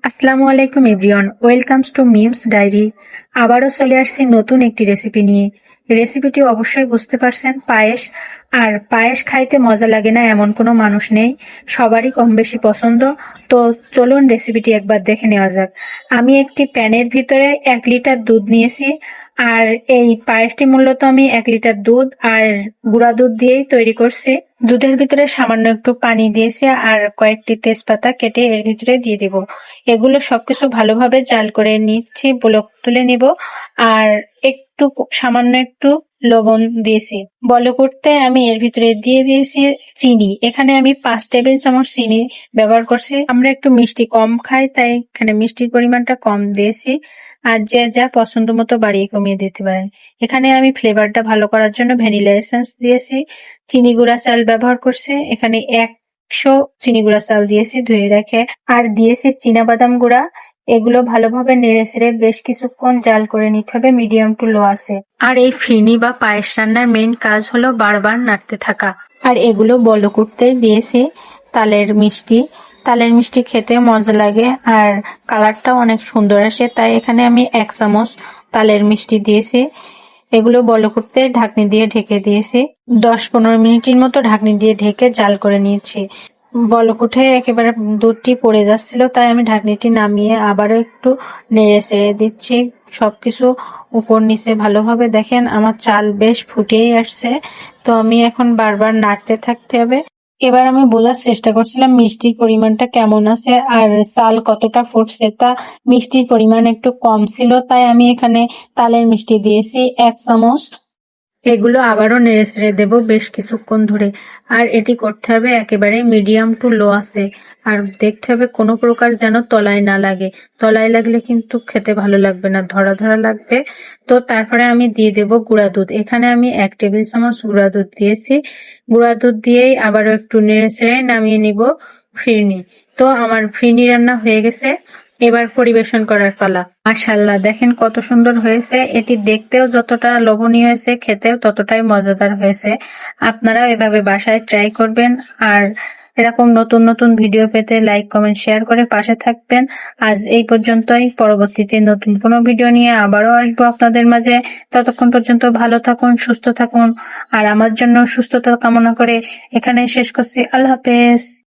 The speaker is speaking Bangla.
আসসালামু আলাইকুম everyone, welcomes to Mim's diary. আবারও চলে আসছি নতুন একটি রেসিপি নিয়ে। রেসিপিটি অবশ্যই বুঝতে পারছেন, পায়েস। আর পায়েস খাইতে মজা লাগে না এমন কোনো মানুষ নেই, সবারই কম বেশি পছন্দ। তো চলুন রেসিপিটি একবার দেখে নেওয়া যাক। আমি একটি প্যানের ভিতরে 1 লিটার দুধ নিয়েছি। আর এই পায়েসটি মূলত আমি 1 লিটার দুধ আর গুঁড়া দুধ দিয়েই তৈরি করছি। দুধের ভিতরে সামান্য একটু পানি দিয়েছি আর কয়েকটি তেজপাতা কেটে এর ভিতরে দিয়ে দিব। এগুলো সবকিছু ভালোভাবে জাল করে নিচ্ছি, বলক তুলে নিব। আর সামান্য একটু লবণ দিয়েছি। বলক উঠতে আমি এর ভিতরে দিয়ে দিয়েছি চিনি। এখানে আমি 5 টেবিল চামচ চিনি ব্যবহার করছি। আমরা একটু মিষ্টি কম খাই, তাই এখানে মিষ্টির পরিমাণটা কম দিয়েছি। আর যে যা পছন্দ মতো বাড়িয়ে কমিয়ে দিতে পারেন। এখানে আমি ফ্লেভারটা ভালো করার জন্য ভ্যানিলা এসেন্স দিয়েছি। চিনি গুঁড়া চাল ব্যবহার করছি। এখানে 100 চিনি গুঁড়া চাল দিয়েছি ধুয়ে রেখে। আর দিয়েছি চীনাবাদাম গুঁড়া। এগুলো ভালোভাবে নেড়ে বেশ কিছুক্ষণ জাল করে নিতে হবে মিডিয়াম টু লো আছে। আর এই ফিরনি বা পায়েস রান্নার মেইন কাজ হলো বারবার নাড়তে থাকা। আর এগুলো বলক উঠতেই দিয়েছি তালের মিষ্টি। তালের মিষ্টি খেতে মজা লাগে আর কালারটাও অনেক সুন্দর আসে, তাই এখানে আমি 1 চামচ তালের মিষ্টি দিয়েছি। এগুলো বলক উঠতে ঢাকনি দিয়ে ঢেকে দিয়েছি। 10-15 মিনিটের মতো ঢাকনি দিয়ে ঢেকে জাল করে নিয়েছি। বলক উঠে একেবারে দুধটি পড়ে যাচ্ছিল, তাই আমি ঢাকনিটি নামিয়ে আবারও একটু নেড়ে চেড়ে দিচ্ছি। সবকিছু উপর নিচে ভালোভাবে দেখেন আমার চাল বেশ ফুটেই আসছে। তো আমি এখন বারবার নাড়তে থাকতে হবে। এবার আমি বোঝার চেষ্টা করছিলাম মিষ্টির পরিমাণটা কেমন আছে আর চাল কতটা ফুটছে। তা মিষ্টির পরিমাণ একটু কম ছিল, তাই আমি এখানে তালের মিষ্টি দিয়েছি 1 চামচ। এগুলো আবারও নেড়ে দেবো বেশ কিছুক্ষণ ধরে। আর এটি করতে হবে একেবারে মিডিয়াম টু লো আছে। আর দেখতে হবে কোনো প্রকার যেন তলায় না লাগে। তলায় লাগলে কিন্তু খেতে ভালো লাগবে না, ধরা ধরা লাগবে। তো তারপরে আমি দিয়ে দেব গুঁড়া দুধ। এখানে আমি 1 টেবিল চামচ গুঁড়া দুধ দিয়েছি। গুঁড়া দুধ দিয়েই আবারও একটু নেড়ে নামিয়ে নিব ফিরনি। তো আমার ফিরনি রান্না হয়ে গেছে। এবার পরিবেশন করার পালা। মাশাআল্লাহ, দেখেন কত সুন্দর হয়েছে। এটি দেখতেও যতটা লোভনীয় হয়েছে, খেতেও ততটাই মজাদার হয়েছে। আপনারাও এভাবে বাসায় ট্রাই করবেন। আর এরকম নতুন নতুন ভিডিও পেতে লাইক, কমেন্ট, শেয়ার করে পাশে থাকবেন। আজ এই পর্যন্তই। পরবর্তীতে নতুন কোনো ভিডিও নিয়ে আবারও আসবো আপনাদের মাঝে। ততক্ষণ পর্যন্ত ভালো থাকুন, সুস্থ থাকুন। আর আমার জন্য সুস্থতা কামনা করে এখানে শেষ করছি। আল্লাহ হাফেজ।